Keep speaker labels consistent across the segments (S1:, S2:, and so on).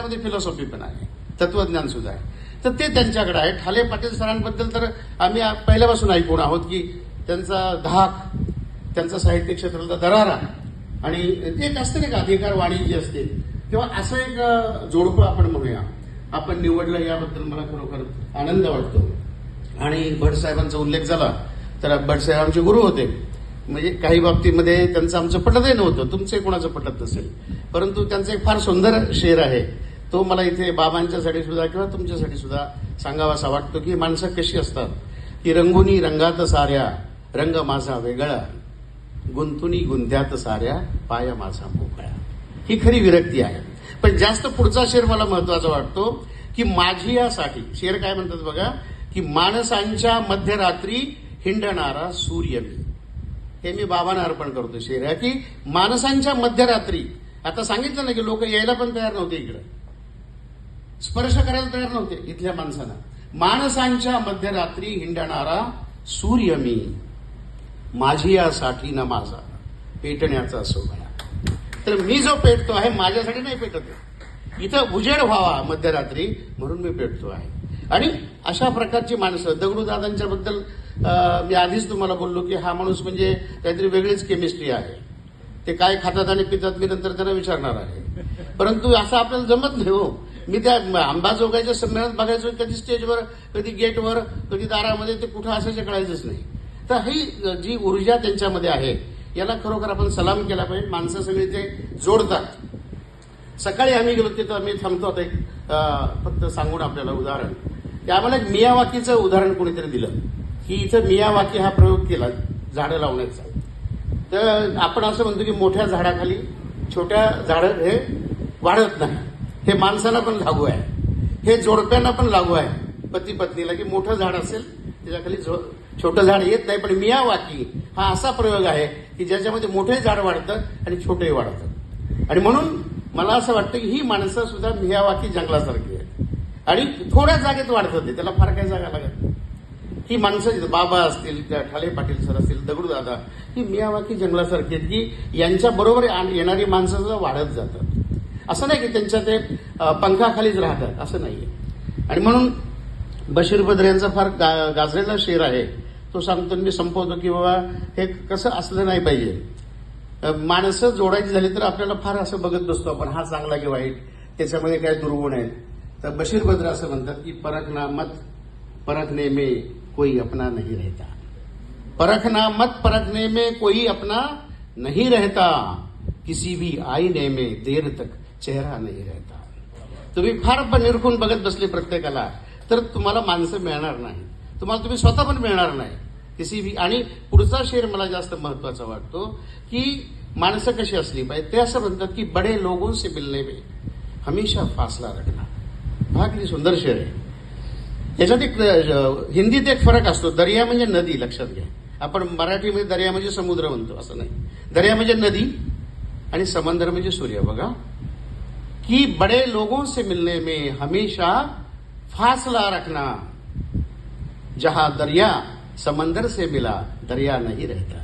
S1: मध्ये फिलॉसॉफी पण आहे, तत्वज्ञान सुद्धा आहे. तर ते त्यांच्याकडे आहे. ठाले पाटील सरांबद्दल तर आम्ही पहिल्यापासून ऐकून आहोत की त्यांचा धाक, त्यांचा साहित्य क्षेत्रातला दरारा आणि ते एक असते नाही का अधिकार वाणी जी असते, तेव्हा असं एक जोडपं आपण म्हणूया आपण निवडलं, याबद्दल मला खरोखर आनंद वाटतो. आणि भट साहेबांचा उल्लेख झाला तर भट साहेब आमचे गुरु होते. म्हणजे काही बाबतीमध्ये त्यांचं आमचं पटतही नव्हतं, तुमचे कोणाचं पटत नसेल, परंतु त्यांचं एक फार सुंदर शेर आहे, तो मला इथे बाबांच्यासाठी सुद्धा किंवा तुमच्यासाठी सुद्धा सांगावासा वाटतो की माणसं कशी असतात की रंगुनी रंगात साऱ्या रंग माझा वेगळा, गुंतुनी गुंत्यात साऱ्या पाया माझा मोकळा. ही खरी विरक्ती आहे. पण जास्त पुढचा शेर मला महत्वाचा वाटतो की माझी यासाठी, शेर काय म्हणतात बघा, की माणसांच्या मध्यरात्री हिंडणारा सूर्य मी. हे मी बाबांना अर्पण करतो शेर आहे की माणसांच्या मध्यरात्री. आता सांगितलं ना की लोक यायला पण तयार नव्हते, इकडे स्पर्श करायला तयार नव्हते इथल्या माणसांना. माणसांच्या मध्यरात्री हिंडणारा सूर्य मी, माझी यासाठी ना माझा पेटण्याचा सोहळा. तर मी जो पेटतो आहे माझ्यासाठी नाही पेटत आहे, इथं उजेड व्हावा मध्यरात्री म्हणून मी पेटतो आहे. आणि अशा प्रकारची माणसं, दगडूदादांच्या बद्दल मी आधीच तुम्हाला बोललो की हा माणूस म्हणजे काहीतरी वेगळीच केमिस्ट्री आहे. ते काय खातात आणि पितात मी नंतर त्यांना विचारणार आहे, परंतु असं आपल्याला जमत नाही हो. मी त्या अंबाजोगाईच्या संमेलनात बघायचो, कधी स्टेजवर, कधी गेटवर, कधी दारामध्ये, ते कुठं असायचे कळायचंच नाही. तर ही जी ऊर्जा त्यांच्यामध्ये आहे याला खरोखर आपण सलाम केला पाहिजे. माणसं सगळी ते जोडतात. सकाळी आम्ही गेलो तिथं, आम्ही थांबतो आता एक फक्त सांगून आपल्याला उदाहरण, की आम्हाला एक मियावाकीचं उदाहरण कोणीतरी दिलं की इथं मियावाकी हा प्रयोग केला झाडं लावण्याचा. तर आपण असं म्हणतो की मोठ्या झाडाखाली छोट्या झाडं हे वाढत नाही. हे माणसाला पण लागू आहे, हे जोडप्यांना पण लागू आहे, पती पत्नीला, की मोठं झाड असेल त्याच्याखाली छोटं झाड येत नाही. पण मियावाकी हा असा प्रयोग आहे की ज्याच्यामध्ये मोठे झाड वाढतं आणि छोटेही वाढतं. आणि म्हणून मला असं वाटतं की ही माणसं सुद्धा मियावाकी जंगलासारखी आहे आणि थोड्या जागेत वाढतं ते, त्याला फार काही जागा लागत नाही. ही माणसं, बाबा असतील, ठाले पाटील सर असतील, दगडूदादा, ही मियावाकी जंगलासारखी आहेत की यांच्या बरोबर येणारी माणसं सुद्धा वाढत जातात. असं नाही की त्यांच्या ते पंखाखालीच राहतात, असं नाहीये. आणि म्हणून बशीर बद्र यांचा फार गाजलेला शेर आहे, तो सांगतो मी संपवतो की बाबा हे कसं असलं नाही पाहिजे. माणसं जोडायची झाली तर आपल्याला फार असं बघत बसतो आपण, हा चांगला की वाईट, त्याच्यामध्ये काय दुर्गुण आहेत. तर बशीर बद्र असं म्हणतात की परखना मत परखने में कोई अपना नहीं रहता, परखना मत परखने में कोई अपना नहीं रहता, किसी भी आईने में देर तक चेहरा नहीं रहता. तुम्ही फार पण निरखून बघत बसले प्रत्येकाला तर तुम्हाला माणसं मिळणार नाही, तुम्हाला तुम्ही स्वतः पण मिळणार नाही किसी भी. आणि पुढचा शेर मला जास्त महत्वाचा वाटतो की माणसं कशी असली पाहिजे. ते असं म्हणतात की बडे लोगों से मिलने में हमेशा फासला रखना. हा किती सुंदर शेर आहे. याच्यात एक हिंदीत एक फरक असतो. दर्या म्हणजे नदी, लक्षात घ्या. आपण मराठीमध्ये दर्या म्हणजे समुद्र म्हणतो, असं नाही. दर्या म्हणजे नदी आणि समंदर म्हणजे सूर्य. बघा की बडे लोगों से मिलने में हमेशा फासला रखना, जहां दर्या समंदर से मिला दर्या नहीं रहता.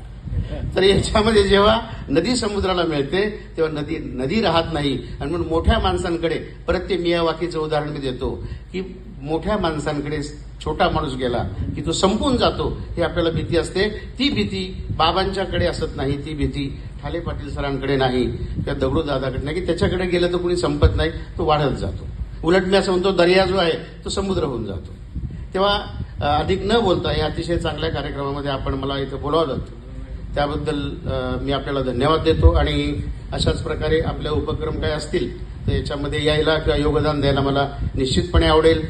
S1: तर याच्यामध्ये जेव्हा नदी समुद्राला मिळते तेव्हा नदी राहत नाही. आणि म्हणून मोठ्या माणसांकडे, परत ते मियावाकीचं उदाहरण मी देतो की मोठ्या माणसांकडे छोटा माणूस गेला की तो संपून जातो, ही आपल्याला भीती असते. ती भीती बाबांच्याकडे असत नाही, ती भीती ठाले पाटील सरांकडे नाही किंवा दगडूदादाकडे नाही की त्याच्याकडे गेलं तर कुणी संपत नाही, तो वाढत जातो. उलट मी असं म्हणतो दर्या जो आहे तो समुद्र होऊन जातो. तेव्हा अधिक न बोलता या अतिशय चांगल्या कार्यक्रमामध्ये आपण मला इथं बोलावलं, त्याबद्दल मी आपल्याला धन्यवाद देतो. आणि अशाच प्रकारे आपले उपक्रम काय असतील तर याच्यामध्ये यायला किंवा योगदान द्यायला मला निश्चितपणे आवडेल.